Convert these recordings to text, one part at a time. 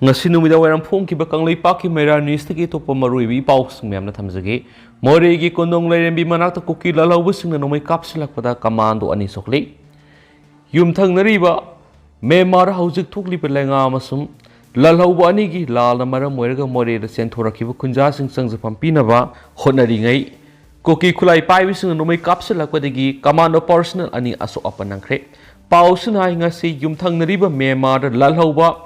ngasi numida wairam phong ki ba kanglei pa ki mera news ki topa marui bi pau sing mem na thamjage more gi kondong leirem bi manak ta kuki lalaubu sing na nomai kapsilak pada commando ani sokle yum thang nari ba me mar haujik thukli pe lenga masum lalaubu ani gi lal na mara moiraga more da sen thorakhi bu kunja sing sang japam pina ba honari ngai kuki khulai pai bi sing na nomai kapsilak pada gi commando personal ani aso apanangkre pau sunai ngasi yum thang nari ba me mar lalauba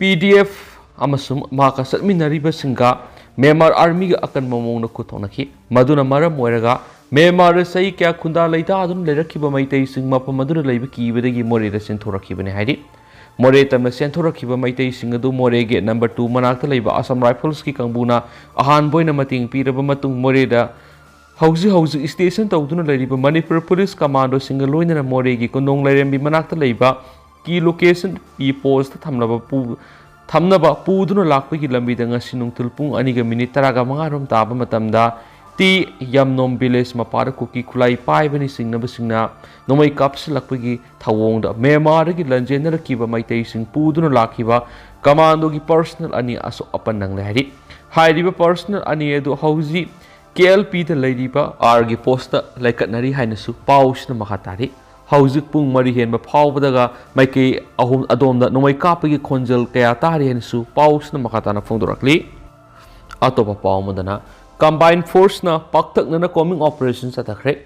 PDF amasum maka satminariba singa Myanmar Army ga akan mamong na kutonaki maduna mara moiraga Myanmar sai kya khunda leita adun lerakhiba maitai sing mapa maduna leiba kibadagi more da senthoraki bane haidi more tamna senthoraki ba maitai sing adu more ge number 2 manakta leiba Assam Rifles ki kangbuna ahan boina mating piraba matung more da hauji station tawduna leiriba Manipur Police Commando singa loina more gi kondong leirem bi manakta leiba की location पी post थमनबा पुदुना लाकपगी लंबीदा ngasi nungtul pung ani ga minute taraga mangarom taba matamda ti yamnom village mapara kuki khulai pai bani singnaba singna nomai kaps lakpagi thawongda memar gi lanjenar kiba maitai sing puduna lakhiba commando gi personal ani aso apan nang le hari hairiba personal ani edu hauji KLP da leiriba R gi post laikat nari hainasu pausna makatari Haujik pung mari hen ba phawbadaga maike ahum adomda nomai kapagi khonjal kaya tari hen su paus na makata na phongdorakli atopa pawmodana combined force na paktak na coming operations atakre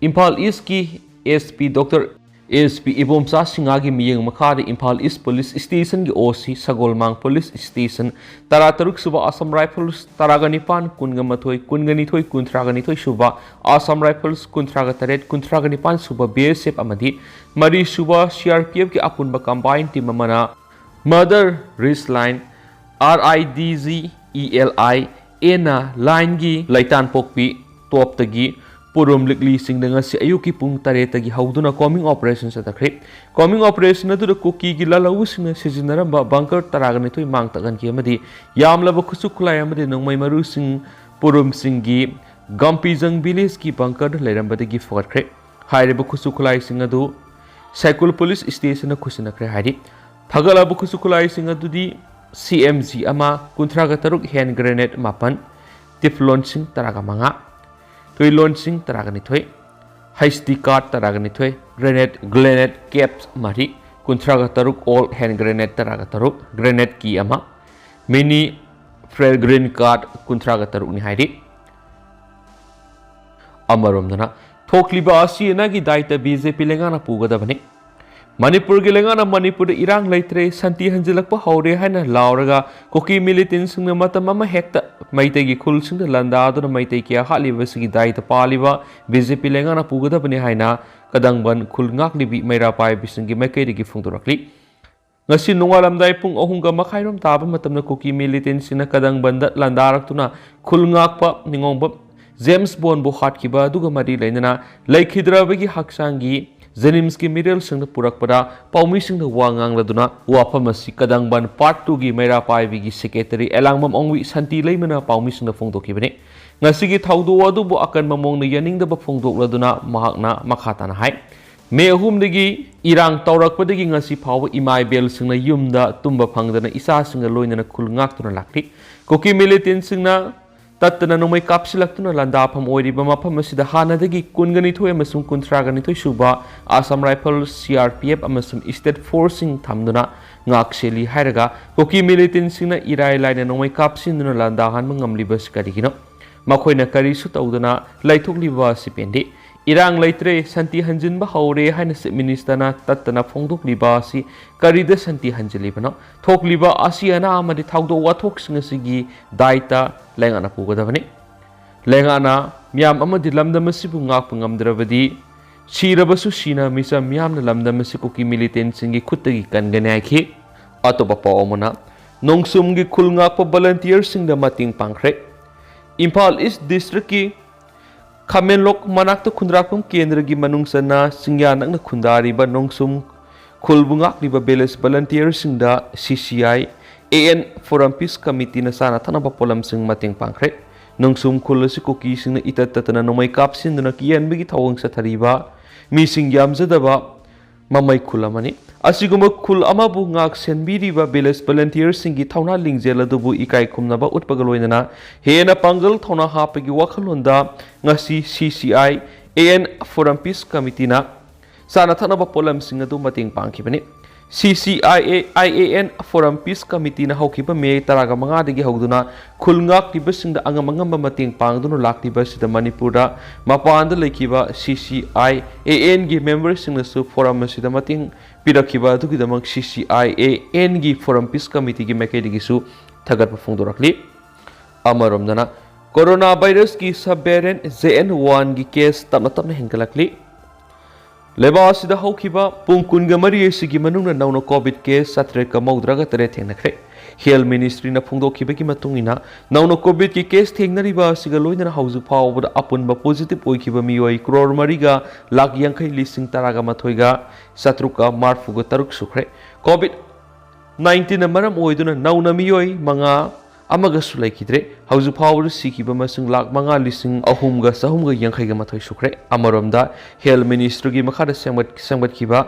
Imphal East ki SP Dr ASP Ibomsa Singagi miyeng makhari Imphal East Police Station gi OC Sagolmang Police Station Tarataruk suba Assam Rifles Taraganipan Kungamathoi Kunganithoi Kuntraganithoi suba Assam Rifles Kuntragataret Kuntraganipan suba BSF amadi Mari suba CRPF ki apunba combined team amana Mother Wrist Line RIDZ ELI ena line gi laitan pokpi top tagi Purum likli sing dengan si ayuki pung tare tagi hauduna coming operations atakre coming operation atu da kuki gi lalawu sing sijinara ba bunker taragani toi mang tagan ki amadi yamla ba khusukhlai amadi nongmai maru sing purum singi gampi jang village ki bunker leiram badagi forkre haire ba khusukhlai sing adu cycle police station na khusinakre hari thagala ba khusukhlai sing adu di CMG ama kuntra ga taruk hand grenade mapan tip launching taraga manga Toy launching taragani toy HD card taragani toy grenade caps mari kuntraga taruk all hand grenade taraga taruk grenade ki ama mini fragrant card kuntraga taruk ni haidi amarom dana thokliba asi na gi daita BJP lengana pugadabani Manipur gi lengana Manipur irang leitre santi hanjilakpa haure haina lauraga koki militants singna matam ama hekta maitei gi khul singda landa aduna maitei kya haliba sigi daita paliba BJP lengana pugadabani haina kadangban khul ngakli bi maira pai bisingi makai gi phungdorakli ngasi nungalamdai pung ohunga makhairom taba matamna koki militants sina kadangban da landaraktuna khul ngakpa ningongba James Bond bu hatkiba duga mari leinana laikhidrabagi haksangi Jenims ki middle sing purak pada paumi sing wangang laduna wapamasi kadangban part 2 gi maira pai gi secretary elangmam ongwi santi leimana paumi sing phongdoki bane ngasi gi thaudu adu bu akan mamong na yaning da ba phongdok laduna mahakna makhata na hai me ahum digi irang taurak padagi ngasi phawa imai bel sing na yumda tumba phangdana isa sing loinana khul ngak tuna lakti koki militant sing na Tatana nomai kapsilaktuna landa pham oiriba mapham asida hanadagi kungani thoi amasung kuntragani thoi suba Assam Rifles CRPF amasung state forcing thamduna ngak seli hairaga koki militant singna irai laina nomai kapsinduna landa hanma ngamliba sikarigino makhoina kari su tawduna laithokliba sipendi irang leitre santi hanjinba haure haina minister na tatana phongdokliba si karida santi hanjilibano thokliba asiana amadi thawdo wathok singasigi daita lengana pugadabani lengana myam amadi lamdamasibu ngakpa ngamdrabadi sirabasu sina misa myamna lamdamasi koki militant singi khutagi kanganaki atopa pawmana nongsumgi khul ngakpa volunteer singda mating pangkhre Imphal East District ki Khamenlok manakta khundrakum kendra gi manungsana singya nakna khundari ba nongsum khulbungak liba village volunteer singda CCI AN Forum Peace Committee na sana tanaba polam sing mating pangkhre nongsum khulasi koki singna itatatana nomai kapsin duna kiyan bigi thawang sa thariba mi sing yamjadaba mamai khulamani ꯑꯁꯤꯒꯨꯝꯕ ꯈꯨꯜ ꯑꯃꯕꯨ ꯉꯥꯛ ꯁꯦꯟꯕꯤꯔꯤꯕ village ꯚꯣꯂꯟꯇꯤꯌꯔꯁꯤꯡꯒꯤ ꯊꯧꯅꯥ ꯂꯤꯡꯖꯦꯜ ꯑꯗꯨꯕꯨ ꯏꯀꯥꯏ ꯈꯨꯝꯅꯕ ꯎꯠꯄꯒ ꯂꯣꯏꯅꯅ ꯍꯦꯟꯅ ꯄꯥꯡꯒꯜ ꯊꯧꯅꯥ ꯍꯥꯞꯄꯒꯤ ꯋꯥꯈꯜꯂꯣꯟꯗ ꯉꯁꯤ CCI AN Forum Peace Committee-ꯅ ꯆꯥꯅ ꯊꯛꯅꯕ ꯄꯣꯠꯂꯝꯁꯤꯡ ꯑꯗꯨ ꯃꯇꯦꯡ ꯄꯥꯡꯈꯤꯕꯅꯤ꯫ CCIAN Forum Peace Committee-ꯅ ꯍꯧꯈꯤꯕ ꯃꯦ 15ꯗꯒꯤ ꯍꯧꯗꯨꯅ ꯈꯨꯜ ꯉꯥꯛꯂꯤꯕꯁꯤꯡꯗ ꯑꯉꯝ-ꯑꯉꯝꯕ ꯃꯇꯦꯡ ꯄꯥꯡꯗꯨꯅ ꯂꯥꯛꯂꯤꯕ ꯑꯁꯤꯗ ꯃꯅꯤꯄꯨꯔꯗ ꯃꯄꯥꯟꯗ ꯂꯩꯈꯤꯕ CCIAN-ꯒꯤ ꯃꯦꯝꯕꯔꯁꯤꯡꯅꯁꯨ ꯐꯣꯔꯝ ꯑꯁꯤꯗ ꯃꯇꯦꯡ ꯄꯤꯔꯛꯈꯤꯕ ꯑꯗꯨꯒꯤꯗꯃꯛ CCIAN-ꯒꯤ Forum Peace Committee-ꯒꯤ ꯃꯥꯏꯀꯩꯗꯒꯤꯁꯨ ꯊꯥꯒꯠꯄ ꯐꯣꯡꯗꯣꯔꯛꯂꯤ꯫ ꯑꯃꯔꯣꯝꯗꯅ ꯀꯣꯔꯣꯅꯥ ꯚꯥꯏꯔꯁꯀꯤ ꯁꯕ ꯚꯦꯔꯤꯑꯦꯟꯠ JN1ꯒꯤ ꯀꯦꯁ ꯇꯞꯅ ꯇꯞꯅ ꯍꯦꯟꯒꯠꯂꯛꯂꯤ꯫ ꯂꯩꯕꯥꯛ ꯑꯁꯤꯗ ꯍꯧꯈꯤꯕ ꯄꯨꯡ 23 ꯑꯁꯤꯒꯤ ꯃꯅꯨꯡꯗ ꯅꯧꯅ ꯀꯣꯚꯤꯗ ꯀꯦꯁ 738 ꯊꯦꯡꯅꯈ꯭ꯔꯦ꯫ ꯍꯦꯜꯊ ꯃꯤꯅꯤꯁꯇ꯭ꯔꯤꯅ ꯐꯣꯡꯗꯣꯛꯈꯤꯕꯒꯤ ꯃꯇꯨꯡ ꯏꯟꯅ ꯅꯧꯅ ꯀꯣꯚꯤꯗꯀꯤ ꯀꯦꯁ ꯊꯦꯡꯅꯔꯤꯕ ꯑꯁꯤꯒ ꯂꯣꯏꯅꯅ ꯍꯧꯖꯤꯛ ꯐꯥꯎꯕꯗ ꯑꯄꯨꯟꯕ ꯄꯣꯖꯤꯇꯤꯚ ꯑꯣꯏꯈꯤꯕ ꯃꯤꯑꯣꯏ 4,80,13,733 ꯁꯨꯈ꯭ꯔꯦ꯫ ꯀꯣꯚꯤꯗ-19ꯅ ꯃꯔꯝ ꯑꯣꯏꯗꯨꯅ ꯅꯧꯅ ꯃꯤꯑꯣꯏ 5 ꯑꯃꯒꯁꯨ ꯂꯩꯈꯤꯗ꯭ꯔꯦ꯫ ꯍꯧꯖꯤꯛ ꯐꯥꯎꯕꯗ ꯁꯤꯈꯤꯕ ꯃꯁꯤꯡ 5,03,382 ꯁꯨꯈ꯭रे꯫ ꯑꯃꯔꯣꯝꯗ ꯍꯦꯜꯊ ꯃꯤꯅꯤꯁꯇ꯭ꯔꯤꯒꯤ ꯃꯈꯥꯗ ꯁꯦꯝꯒꯠꯈꯤꯕ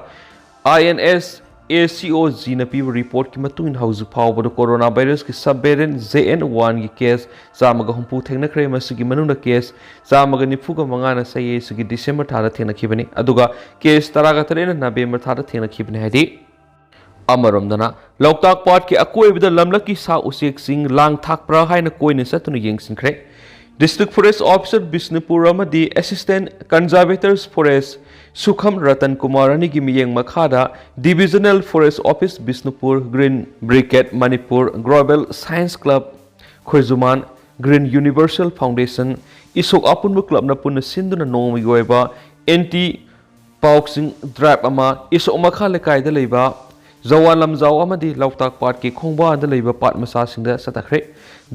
INSACOG-ꯅ ꯄꯤꯕ ꯔꯤꯄꯣꯔꯠꯀꯤ ꯃꯇꯨꯡ ꯏꯟꯅ ꯍꯧꯖꯤꯛ ꯐꯥꯎꯕꯗ ꯀꯣꯔꯣꯅꯥ ꯚꯥꯏꯔꯁꯀꯤ ꯁꯕ ꯚꯦꯔꯤꯑꯦꯟꯠ JN1ꯒꯤ ꯀꯦꯁ 170 ꯊꯦꯡꯅꯈ꯭ꯔꯦ꯫ ꯃꯁꯤꯒꯤ ꯃꯅꯨꯡꯗ ꯀꯦꯁ 195ꯅ ꯆꯌꯦꯠꯁꯤꯒꯤ ꯗꯤꯁꯦꯝꯕꯔ ꯊꯥꯗ ꯊꯦꯡꯅꯈꯤꯕꯅꯤ, ꯑꯗꯨꯒ ꯀꯦꯁ 13ꯅ ꯅꯕꯦꯝꯕꯔ ꯊꯥꯗ ꯊꯦꯡꯅꯈꯤꯕꯅꯤ ꯍꯥꯏꯗꯤ꯫ ꯑꯃꯔꯣꯝꯗꯅ ꯂꯣꯛꯇꯥꯛ ꯄꯥꯠꯀꯤ ꯑꯀꯣꯏꯕꯗ ꯂꯝꯂꯛꯀꯤ ꯁꯥ ꯎꯆꯦꯛꯁꯤꯡ ꯂꯥꯡ ꯊꯥꯛꯄ꯭ꯔꯥ ꯍꯥꯏꯅ ꯀꯣꯏꯅ ꯆꯠꯇꯨꯅ ꯌꯦꯡꯁꯤꯟꯈ꯭ꯔꯦ꯫ ꯗꯤꯁꯇ꯭ꯔꯤꯛ ꯐꯣꯔꯦꯁꯠ ꯑꯣꯐꯤꯁꯔ ꯕꯤꯁꯅꯨꯄꯨꯔ ꯑꯃꯗꯤ assistant conservator forest Sukham Ratan Kumar ꯑꯅꯤꯒꯤ ꯃꯤꯠꯌꯦꯡ ꯃꯈꯥꯗ divisional forest office Bishnupur, green brigade Manipur, global science club Khoijuman, green universal foundation, Ishok Apunba ꯀ꯭ꯂꯕꯅ ꯄꯨꯟꯅ ꯁꯤꯟꯗꯨꯅ ꯅꯣꯡꯃꯒꯤ ꯑꯣꯏꯕ ꯑꯦꯟꯇꯤ ꯄꯥꯎꯛꯁꯤꯡ ꯗ꯭ꯔꯥꯏꯕ ꯑꯃ ꯏꯁꯣꯛ ꯃꯈꯥ ꯂꯩꯀꯥꯏꯗ ꯂꯩꯕ ꯖꯋꯥꯟ ꯂꯝꯖꯥꯎ ꯑꯃꯗꯤ ꯂꯣꯛꯇꯥꯛ ꯄꯥꯠꯀꯤ ꯈꯣꯡꯕꯥꯟꯗ ꯂꯩꯕ ꯄꯥꯠ ꯃꯆꯥꯁꯤꯡꯗ ꯆꯠꯊꯈ꯭ꯔꯦ꯫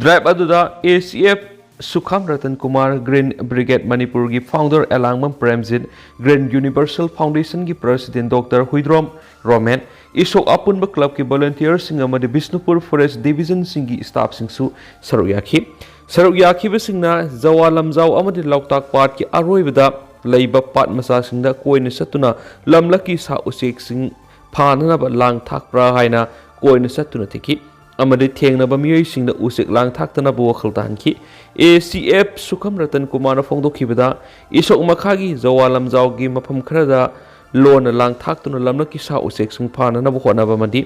ꯗ꯭ꯔꯥꯏꯕ ꯑꯗꯨꯗ ACF Sukham Ratan Kumar, green brigade ꯃꯅꯤꯄꯨꯔꯒꯤ founder Elangbam Premjit, green universal ꯐꯥꯎꯟꯗꯦꯁꯟꯒꯤ ꯄ꯭ꯔꯁꯤꯗꯦꯟꯠ ꯗꯣꯛꯇꯔ ꯍꯨꯏꯗ꯭ꯔꯣꯝ ꯔꯣꯃꯦꯟ, ꯏꯁꯣꯛ ꯑꯄꯨꯟꯕ ꯀ꯭ꯂꯕꯀꯤ ꯚꯣꯂꯨꯟꯇꯤꯌꯔꯁꯤꯡ ꯑꯃꯗꯤ ꯕꯤꯁꯅꯨꯄꯨꯔ ꯐꯣꯔꯦꯁꯠ ꯗꯤꯚꯤꯖꯟꯁꯤꯡꯒꯤ ꯁ꯭ꯇꯥꯐꯁꯤꯡꯁꯨ ꯁꯔꯨꯛ ꯌꯥꯈꯤ꯫ ꯁꯔꯨꯛ ꯌꯥꯈꯤꯕꯁꯤꯡꯅ ꯖꯋꯥꯟ ꯂꯝꯖꯥꯎ ꯑꯃꯗꯤ ꯂꯣꯛꯇꯥꯛ ꯄꯥꯠꯀꯤ ꯑꯔꯣꯏꯕꯗ ꯂꯩꯕ ꯄꯥꯠ ꯃꯆꯥꯁꯤꯡꯗ ꯀꯣꯏꯅ ꯆꯠꯇꯨꯅ ꯂꯝꯂꯛꯀꯤ ꯁꯥ ꯎꯆꯦꯛꯁꯤꯡ ꯐꯥꯅꯅꯕ ꯂꯥꯡ ꯊꯥꯛꯄ꯭ꯔꯥ ꯍꯥꯏꯅ ꯀꯣꯏꯅ ꯆꯠꯇꯨꯅ ꯊꯤꯈꯤ, ꯑꯃꯗꯤ ꯊꯦꯡꯅꯕ ꯃꯤꯑꯣꯏꯁꯤꯡꯗ ꯎꯆꯦꯛ ꯂꯥꯡ ꯊꯥꯛꯇꯅꯕ ꯋꯥꯈꯜ ꯇꯥꯍꯟꯈꯤ꯫ ACF ꯁꯨꯈꯝ ꯔꯇꯟ ꯀꯨꯃꯥꯔꯅ ꯐꯣꯡꯗꯣꯛꯈꯤꯕꯗ ꯏꯁꯣꯛ ꯃꯈꯥꯒꯤ ꯖꯋꯥꯟ ꯂꯝꯖꯥꯎꯒꯤ ꯃꯐꯝ ꯈꯔꯗ ꯂꯣꯟꯅ ꯂꯥꯡ ꯊꯥꯛꯇꯨꯅ ꯂꯝꯂꯛꯀꯤ ꯁꯥ ꯎꯆꯦꯛꯁꯤꯡ ꯐꯥꯅꯅꯕ ꯍꯣꯠꯅꯕ ꯑꯃꯗꯤ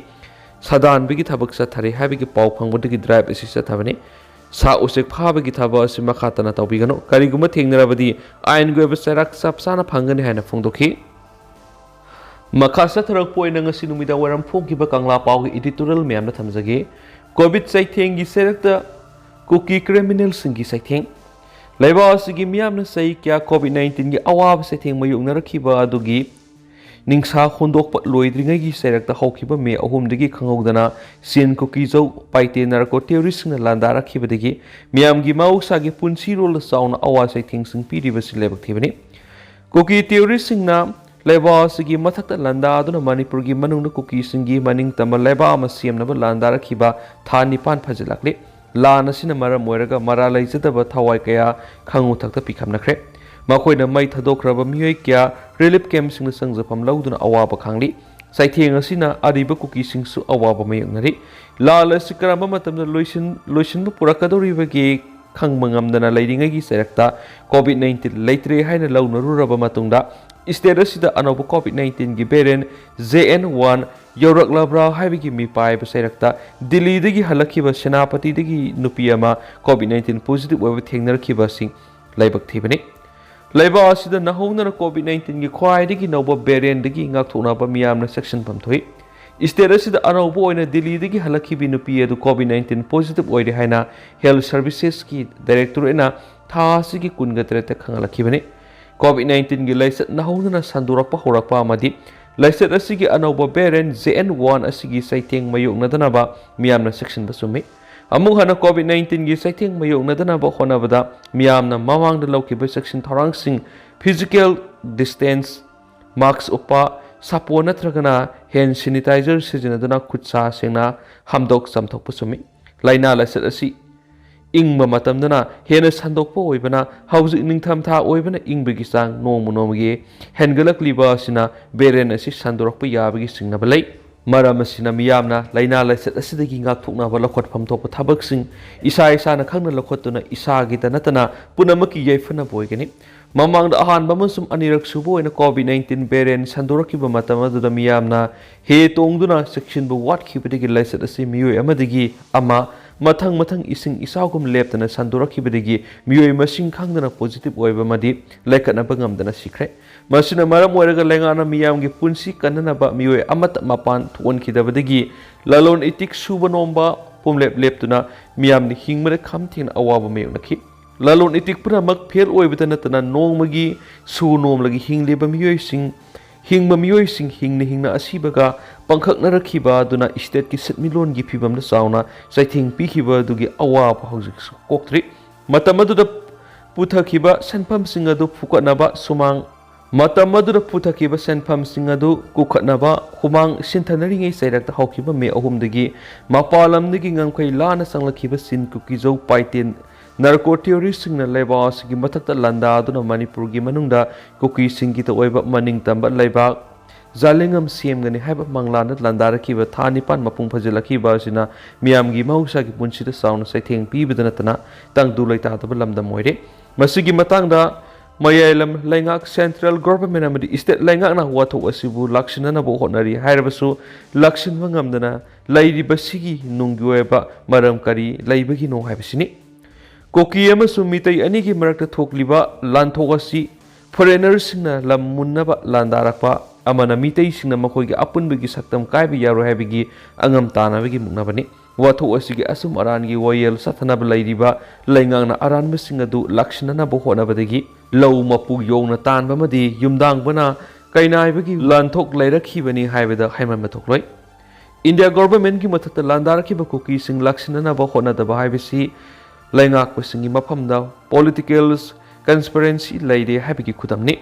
ꯁꯥꯗꯥꯟꯕꯒꯤ ꯊꯕꯛ ꯆꯠꯊꯔꯤ ꯍꯥꯏꯕꯒꯤ ꯄꯥꯎ ꯐꯪꯕꯗꯒꯤ ꯗ꯭ꯔꯥꯏꯕ ꯑꯁꯤ ꯆꯠꯊꯕꯅꯤ꯫ ꯁꯥ ꯎꯆꯦꯛ ꯐꯥꯕꯒꯤ ꯊꯕꯛ ꯑꯁꯤ ꯃꯈꯥ ꯇꯥꯅ ꯇꯧꯕꯤꯒꯅꯨ, ꯀꯔꯤꯒꯨꯝꯕ ꯊꯦꯡꯅꯔꯕꯗꯤ ꯑꯥꯏꯟꯒꯤ ꯑꯣꯏꯕ ꯆꯩꯔꯥꯛ ꯆꯞ ꯆꯥꯅ ꯐꯪꯒꯅꯤ ꯍꯥꯏꯅ ꯐꯣꯡꯗꯣꯛꯈꯤ꯫ ꯃꯈꯥ ꯆꯠꯊꯔꯛꯄ ꯑꯣꯏꯅ ꯉꯁꯤ ꯅꯨꯃꯤꯗꯥꯡ ꯋꯥꯏꯔꯝ ꯐꯣꯡꯈꯤꯕ ꯀꯪꯂꯥ ꯄꯥꯎꯒꯤ ꯏꯗꯤꯇꯣꯔꯤꯌꯦꯜ ꯃꯌꯥꯝꯗ ꯊꯝꯖꯒꯦ꯫ ꯀꯣꯚꯤꯗ ꯆꯩꯊꯦꯡꯒꯤ ꯆꯩꯔꯛꯇ ꯀꯨꯀꯤ ꯀ꯭ꯔꯤꯃꯤꯅꯦꯜꯁꯤꯡꯒꯤ ꯆꯩꯊꯦꯡ꯫ ꯂꯩꯕꯥꯛ ꯑꯁꯤꯒꯤ ꯃꯤꯌꯥꯝꯅ ꯆꯍꯤ ꯀꯌꯥ ꯀꯣꯚꯤꯗ-19ꯒꯤ ꯑꯋꯥꯕ ꯆꯩꯊꯦꯡ ꯃꯥꯌꯣꯛꯅꯔꯛꯈꯤꯕ ꯑꯗꯨꯒꯤ ꯅꯤꯡꯁꯥ ꯍꯣꯟꯗꯣꯛꯄ ꯂꯣꯏꯗ꯭ꯔꯤꯉꯩꯒꯤ ꯆꯩꯔꯛꯇ ꯍꯧꯈꯤꯕ ꯃꯦ 3ꯗꯒꯤ ꯈꯪꯍꯧꯗꯅ ꯆꯤꯟ ꯀꯨꯀꯤꯖꯧ ꯄꯥꯏꯇꯦ ꯅꯥꯔꯀꯣ ꯇꯦꯔꯣꯔꯤꯁꯁꯤꯡꯅ ꯂꯥꯟꯗꯥꯔꯛꯈꯤꯕꯗꯒꯤ ꯃꯤꯌꯥꯝꯒꯤ ꯃꯍꯧꯁꯥꯒꯤ ꯄꯨꯟꯁꯤꯔꯣꯜꯗ ꯆꯥꯎꯅ ꯑꯋꯥ ꯆꯩꯊꯦꯡꯁꯤꯡ ꯄꯤꯔꯤꯕꯁꯤ ꯂꯥꯏꯕꯛ ꯊꯤꯕꯅꯤ꯫ ꯀꯨꯀꯤ ꯇꯦꯔꯣꯔꯤꯁꯁꯤꯡꯅ ꯂꯩꯕꯥꯛ ꯑꯁꯤꯒꯤ ꯃꯊꯛꯇ ꯂꯥꯟꯗꯥꯗꯨꯅ ꯃꯅꯤꯄꯨꯔꯒꯤ ꯃꯅꯨꯡꯗ ꯀꯨꯀꯤꯁꯤꯡꯒꯤ ꯃꯅꯤꯡꯇꯝꯕ ꯂꯩꯕꯥꯛ ꯑꯃ ꯁꯦꯝꯅꯕ ꯂꯥꯟꯗꯥꯔꯛꯈꯤꯕ ꯊꯥ 9 ꯐꯥꯖꯤꯜꯂꯛꯂꯤ꯫ ꯂꯥꯟ ꯑꯁꯤꯅ ꯃꯔꯝ ꯑꯣꯏꯔꯒ ꯃꯔꯥ ꯂꯩꯖꯗꯕ ꯊꯋꯥꯏ ꯀꯌꯥ ꯈꯪꯉꯨꯊꯛꯇ ꯄꯤꯈꯝꯅꯈ꯭ꯔꯦ꯫ ꯃꯈꯣꯏꯅ ꯃꯩ ꯊꯥꯗꯣꯛꯈ꯭ꯔꯕ ꯃꯤꯑꯣꯏ ꯀꯌꯥ ꯔꯤꯂꯤꯐ ꯀꯦꯝꯞꯁꯤꯡꯗ ꯆꯪꯖꯐꯝ ꯂꯧꯗꯨꯅ ꯑꯋꯥꯕ ꯈꯥꯡꯂꯤ꯫ ꯆꯩꯊꯦꯡ ꯑꯁꯤꯅ ꯑꯔꯤꯕ ꯀꯨꯀꯤꯁꯤꯡꯁꯨ ꯑꯋꯥꯕ ꯃꯥꯌꯣꯛꯅꯔꯤ꯫ ꯂꯥꯟ ꯑꯁꯤ ꯀꯔꯝꯕ ꯃꯇꯝꯗ ꯂꯣꯏꯁꯤꯟꯕ ꯄꯨꯔꯛꯀꯗꯧꯔꯤꯕꯒꯦ ꯈꯪꯕ ꯉꯝꯗꯅ ꯂꯩꯔꯤꯉꯩꯒꯤ ꯆꯩꯔꯛꯇ ꯀꯣꯚꯤꯗ-19 ꯂꯩꯇ꯭ꯔꯦ ꯍꯥꯏꯅ ꯂꯧꯅꯔꯨꯔꯕ ꯃꯇꯨꯡꯗ ꯁ꯭ꯇꯦꯠ ꯑꯁꯤꯗ ꯑꯅꯧꯕ ꯀꯣꯚꯤꯗ-19ꯒꯤ ꯚꯦꯔꯤꯑꯦꯟꯠ JN1 ꯌꯧꯔꯛꯂꯕ꯭ꯔꯥ ꯍꯥꯏꯕꯒꯤ ꯃꯤꯄꯥꯏꯕ ꯆꯩꯔꯛꯇ ꯗꯤꯜꯂꯤꯗꯒꯤ ꯍꯜꯂꯛꯈꯤꯕ ꯁꯦꯅꯥꯄꯇꯤꯗꯒꯤ ꯅꯨꯄꯤ ꯑꯃ ꯀꯣꯚꯤꯗ-19 ꯄꯣꯖꯤꯇꯤꯚ ꯑꯣꯏꯕ ꯊꯦꯡꯅꯔꯛꯈꯤꯕ ꯑꯁꯤ ꯂꯥꯏꯕꯛ ꯊꯤꯕꯅꯤ꯫ ꯂꯩꯕꯥꯛ ꯑꯁꯤꯗ ꯅꯧꯍꯧꯅꯅ ꯀꯣꯚꯤꯗ-19ꯒꯤ ꯈ꯭ꯋꯥꯏꯗꯒꯤ ꯅꯧꯕ ꯚꯦꯔꯤꯑꯦꯟꯠꯗꯒꯤ ꯉꯥꯛꯊꯣꯛꯅꯕ ꯃꯤꯌꯥꯝꯅ ꯆꯦꯛꯁꯤꯟꯐꯝ ꯊꯣꯛꯏ꯫ ꯁ꯭ꯇꯦꯠ ꯑꯁꯤꯗ ꯑꯅꯧꯕ ꯑꯣꯏꯅ ꯗꯤꯜꯂꯤꯗꯒꯤ ꯍꯜꯂꯛꯈꯤꯕꯤ ꯅꯨꯄꯤ ꯑꯗꯨ ꯀꯣꯚꯤꯗ-19 ꯄꯣꯖꯤꯇꯤꯚ ꯑꯣꯏꯔꯦ ꯍꯥꯏꯅ ꯍꯦꯜꯊ ꯁꯔꯚꯤꯁꯦꯁꯀꯤ ꯗꯥꯏꯔꯦꯛꯇꯣꯔꯦꯠꯅ ꯊꯥ ꯑꯁꯤꯒꯤ 23ꯗ ꯈꯪꯍꯜꯂꯛꯈꯤꯕꯅꯤ꯫ ꯀꯣꯚꯤꯗ-19ꯒꯤ ꯂꯥꯏꯆꯠ ꯅꯧꯍꯧꯅꯅ ꯁꯟꯗꯣꯔꯛꯄ ꯍꯧꯔꯛꯄ ꯑꯃꯗꯤ ꯂꯥꯏꯆꯠ ꯑꯁꯤꯒꯤ ꯑꯅꯧꯕ ꯚꯦꯔꯤꯑꯦꯟꯠ JN1 ꯑꯁꯤꯒꯤ ꯆꯩꯊꯦꯡ ꯃꯥꯌꯣꯛꯅꯗꯅꯕ ꯃꯤꯌꯥꯝꯅ ꯆꯦꯛꯁꯤꯟꯕ ꯆꯨꯝꯃꯤ꯫ ꯑꯃꯨꯛ ꯍꯟꯅ ꯀꯣꯚꯤꯗ-19ꯒꯤ ꯆꯩꯊꯦꯡ ꯃꯥꯌꯣꯛꯅꯗꯅꯕ ꯍꯣꯠꯅꯕꯗ ꯃꯤꯌꯥꯝꯅ ꯃꯃꯥꯡꯗ ꯂꯧꯈꯤꯕ ꯆꯦꯛꯁꯤꯟ ꯊꯧꯔꯥꯡꯁꯤꯡ ꯐꯤꯖꯤꯀꯦꯜ ꯗꯤꯁꯇꯦꯟꯁ, ꯃꯥꯛꯁ ꯎꯞꯄ, ꯁꯥꯄꯣꯟ ꯅꯠꯇ꯭ꯔꯒꯅ ꯍꯦꯟꯗ ꯁꯦꯅꯤꯇꯥꯏꯖꯔ ꯁꯤꯖꯤꯟꯅꯗꯨꯅ ꯈꯨꯠ ꯁꯥ ꯁꯦꯡꯅ ꯍꯥꯝꯗꯣꯛ ꯆꯥꯝꯊꯣꯛꯄ ꯆꯨꯝꯃꯤ꯫ ꯂꯥꯏꯅꯥ ꯂꯥꯏꯆꯠ ꯑꯁꯤ ꯏꯪꯕ ꯃꯇꯝꯗꯅ ꯍꯦꯟꯅ ꯁꯟꯗꯣꯛꯄ ꯑꯣꯏꯕꯅ ꯍꯧꯖꯤꯛ ꯅꯤꯡꯊꯝꯊꯥ ꯑꯣꯏꯕꯅ ꯏꯪꯕꯒꯤ ꯆꯥꯡ ꯅꯣꯡꯃꯒꯤ ꯍꯦꯟꯒꯠꯂꯛꯂꯤꯕ ꯑꯁꯤꯅ ꯚꯦꯔꯤꯌꯦꯟ ꯑꯁꯤ ꯁꯟꯗꯣꯔꯛꯄ ꯌꯥꯕꯒꯤ ꯆꯤꯡꯅꯕ ꯂꯩ꯫ ꯃꯔꯝ ꯑꯁꯤꯅ ꯃꯤꯌꯥꯝꯅ ꯂꯩꯅꯥ ꯂꯥꯏꯆꯠ ꯑꯁꯤꯗꯒꯤ ꯉꯥꯛꯊꯣꯛꯅꯕ ꯂꯧꯈꯠꯐꯝ ꯊꯣꯛꯄ ꯊꯕꯛꯁꯤꯡ ꯏꯁꯥꯅ ꯈꯪꯅ ꯂꯧꯈꯠꯇꯨꯅ ꯏꯁꯥꯒꯤꯗ ꯅꯠꯇꯅ ꯄꯨꯝꯅꯃꯛꯀꯤ ꯌꯥꯏꯐꯅꯕ ꯑꯣꯏꯒꯅꯤ꯫ ꯃꯃꯥꯡꯗ ꯑꯍꯥꯟꯕ ꯑꯃꯁꯨꯡ ꯑꯅꯤꯔꯛ ꯁꯨꯕ ꯑꯣꯏꯅ ꯀꯣꯚꯤꯗ-19 ꯚꯦꯔꯤꯌꯦꯟ ꯁꯟꯗꯣꯔꯛꯈꯤꯕ ꯃꯇꯝ ꯑꯗꯨꯗ ꯃꯤꯌꯥꯝꯅ ꯍꯦ ꯇꯣꯡꯗꯨꯅ ꯆꯦꯛꯁꯤꯟꯕ ꯋꯥꯠꯈꯤꯕꯗꯒꯤ ꯂꯥꯏꯆꯠ ꯑꯁꯤ ꯃꯤꯑꯣꯏ ꯑꯃꯗꯒꯤ ꯑꯃ ꯃꯊꯪ ꯏꯁꯤꯡ ꯏꯆꯥꯎꯒꯨꯝ ꯂꯦꯞꯇꯅ ꯁꯟꯗꯣꯔꯛꯈꯤꯕꯗꯒꯤ ꯃꯤꯑꯣꯏ ꯃꯁꯤꯡ ꯈꯪꯗꯅ ꯄꯣꯖꯤꯇꯤꯚ ꯑꯣꯏꯕ ꯑꯃꯗꯤ ꯂꯩꯈꯠꯅꯕ ꯉꯝꯗꯅ ꯁꯤꯈ꯭ꯔꯦ꯫ ꯃꯁꯤꯅ ꯃꯔꯝ ꯑꯣꯏꯔꯒ ꯂꯩꯉꯥꯛꯅ ꯃꯤꯌꯥꯝꯒꯤ ꯄꯨꯟꯁꯤ ꯀꯟꯅꯅꯕ ꯃꯤꯑꯣꯏ ꯑꯃꯠꯇ ꯃꯄꯥꯟ ꯊꯣꯛꯍꯟꯈꯤꯗꯕꯗꯒꯤ ꯂꯂꯣꯟ ꯏꯇꯤꯛ ꯁꯨꯕ ꯅꯣꯝꯕ ꯄꯨꯝꯂꯦꯞ ꯂꯦꯞꯇꯨꯅ ꯃꯤꯌꯥꯝꯅ ꯍꯤꯡꯕꯗ ꯈꯝ ꯊꯦꯡꯅ ꯑꯋꯥꯕ ꯃꯥꯌꯣꯛꯅꯈꯤ꯫ ꯂꯂꯣꯟ ꯏꯇꯤꯛ ꯄꯨꯝꯅꯃꯛ ꯐꯦꯜ ꯑꯣꯏꯕꯇ ꯅꯠꯇꯅ ꯅꯣꯡꯃꯒꯤ ꯁꯨ ꯅꯣꯝꯂꯒꯤ ꯍꯤꯡꯂꯤꯕ ꯃꯤꯑꯣꯏꯁꯤꯡ ꯍꯤꯡꯅ ꯑꯁꯤꯕꯒ ꯄꯪꯈꯛꯅꯔꯛꯈꯤꯕ ꯑꯗꯨꯅ ꯏꯁꯇꯦꯠꯀꯤ ꯁꯦꯟꯃꯤꯠꯂꯣꯟꯒꯤ ꯐꯤꯚꯝꯗ ꯆꯥꯎꯅ ꯆꯩꯊꯦꯡ ꯄꯤꯈꯤꯕ ꯑꯗꯨꯒꯤ ꯑꯋꯥꯕ ꯍꯧꯖꯤꯛꯁꯨ ꯀꯣꯛꯇ꯭ꯔꯤ꯫ ꯃꯇꯝ ꯑꯗꯨꯗ ꯄꯨꯊꯈꯤꯕ ꯁꯦꯟꯐꯝꯁꯤꯡ ꯑꯗꯨ ꯀꯨꯈꯠꯅꯕ ꯍꯨꯃꯥꯡ ꯁꯤꯟꯊꯅꯔꯤꯉꯩ ꯆꯩꯔꯛꯇ ꯍꯧꯈꯤꯕ ꯃꯦ 3ꯗꯒꯤ ꯃꯄꯥꯟ ꯂꯝꯗꯒꯤ ꯉꯝꯈꯩ ꯂꯥꯟꯅ ꯆꯪꯂꯛꯈꯤꯕ ꯆꯤꯟ ꯀꯨꯀꯤꯖꯧ ꯄꯥꯏꯇꯦꯟ ꯅꯥꯔꯀꯣ ꯇꯦꯔꯣꯔꯤꯁꯁꯤꯡꯅ ꯂꯩꯕꯥꯛ ꯑꯁꯤꯒꯤ ꯃꯊꯛꯇ ꯂꯥꯟꯗꯥꯗꯨꯅ ꯃꯅꯤꯄꯨꯔꯒꯤ ꯃꯅꯨꯡꯗ ꯀꯨꯀꯤꯁꯤꯡꯒꯤꯗ ꯑꯣꯏꯕ ꯃꯅꯤꯡꯇꯝꯕ ꯂꯩꯕꯥꯛ ꯖꯥꯂꯤꯡꯉꯝ ꯁꯦꯝꯒꯅꯤ ꯍꯥꯏꯕ ꯃꯪꯂꯥꯟꯗ ꯂꯥꯟꯗꯥꯔꯛꯈꯤꯕ ꯊꯥ 9 ꯃꯄꯨꯡ ꯐꯥꯖꯤꯜꯂꯛꯈꯤꯕ ꯑꯁꯤꯅ ꯃꯤꯌꯥꯝꯒꯤ ꯃꯍꯧꯁꯥꯒꯤ ꯄꯨꯟꯁꯤꯗ ꯆꯥꯎꯅ ꯆꯩꯊꯦꯡ ꯄꯤꯕꯗ ꯅꯠꯇꯅ ꯇꯪꯗꯨ ꯂꯩꯇꯥꯗꯕ ꯂꯝꯗꯝ ꯑꯣꯏꯔꯦ꯫ ꯃꯁꯤꯒꯤ ꯃꯇꯥꯡꯗ ꯃꯌꯥꯏꯂꯝ ꯂꯩꯉꯥꯛ ꯁꯦꯟꯇ꯭ꯔꯦꯜ ꯒꯣꯚꯔꯟꯃꯦꯟꯠ ꯑꯃꯗꯤ ꯏꯁꯇꯦꯠ ꯂꯩꯉꯥꯛꯅ ꯋꯥꯊꯣꯛ ꯑꯁꯤꯕꯨ ꯂꯥꯛꯁꯤꯟꯅꯅꯕ ꯍꯣꯠꯅꯔꯤ ꯍꯥꯏꯔꯕꯁꯨ ꯂꯥꯛꯁꯤꯟꯕ ꯉꯝꯗꯅ ꯂꯩꯔꯤꯕꯁꯤꯒꯤ ꯅꯨꯡꯒꯤ ꯑꯣꯏꯕ ꯃꯔꯝ ꯀꯔꯤ ꯂꯩꯕꯒꯤꯅꯣ ꯍꯥꯏꯕꯁꯤꯅꯤ꯫ ꯀꯨꯀꯤ ꯑꯃꯁꯨꯡ ꯃꯤꯇꯩ ꯑꯅꯤꯒꯤ ꯃꯔꯛꯇ ꯊꯣꯛꯂꯤꯕ ꯂꯥꯟꯊꯣꯛ ꯑꯁꯤ ꯐꯣꯔꯦꯅꯔꯁꯤꯡꯅ ꯂꯝ ꯃꯨꯟꯅꯕ ꯂꯥꯟꯗꯥꯔꯛꯄ ꯑꯃꯅ ꯃꯤꯇꯩꯁꯤꯡꯅ ꯃꯈꯣꯏꯒꯤ ꯑꯄꯨꯟꯕꯒꯤ ꯁꯛꯇꯝ ꯀꯥꯏꯕ ꯌꯥꯔꯣꯏ ꯍꯥꯏꯕꯒꯤ ꯑꯉꯝ ꯇꯥꯟꯅꯕꯒꯤ ꯃꯨꯛꯅꯕꯅꯤ꯫ ꯋꯥꯊꯣꯛ ꯑꯁꯤꯒꯤ ꯑꯆꯨꯝ ꯑꯔꯥꯟꯒꯤ ꯋꯥꯌꯦꯜ ꯆꯠꯊꯅꯕ ꯂꯩꯔꯤꯕ ꯂꯩꯉꯥꯛꯅ ꯑꯔꯥꯟꯕꯁꯤꯡ ꯑꯗꯨ ꯂꯥꯛꯁꯤꯟꯅꯅꯕ ꯍꯣꯠꯅꯕꯗꯒꯤ ꯂꯧ ꯃꯄꯨ ꯌꯧꯅ ꯇꯥꯟꯕ ꯑꯃꯗꯤ ꯌꯨꯝꯗꯥꯡꯕꯅ ꯀꯩꯅꯥꯏꯕꯒꯤ ꯂꯥꯟꯊꯣꯛ ꯂꯩꯔꯛꯈꯤꯕꯅꯤ ꯍꯥꯏꯕꯗ ꯍꯥꯏꯃꯟꯕ ꯊꯣꯛꯂꯣꯏ꯫ ꯏꯟꯗꯤꯌꯥ ꯒꯣꯚꯔꯟꯃꯦꯟꯠꯀꯤ ꯃꯊꯛꯇ ꯂꯥꯟꯗꯥꯔꯛꯈꯤꯕ ꯀꯨꯀꯤꯁꯤꯡ ꯂꯥꯛꯁꯤꯟꯅꯅꯕ ꯍꯣꯠꯅꯗꯕ ꯍꯥꯏꯕꯁꯤ ꯂꯩꯉꯥꯛꯄꯁꯤꯡꯒꯤ ꯃꯐꯝꯗ ꯄꯣꯂꯤꯇꯤꯀꯦꯜ ꯀꯟꯁꯄꯤꯔꯦꯟꯁꯤ ꯂꯩꯔꯦ ꯍꯥꯏꯕꯒꯤ ꯈꯨꯗꯝꯅꯤ꯫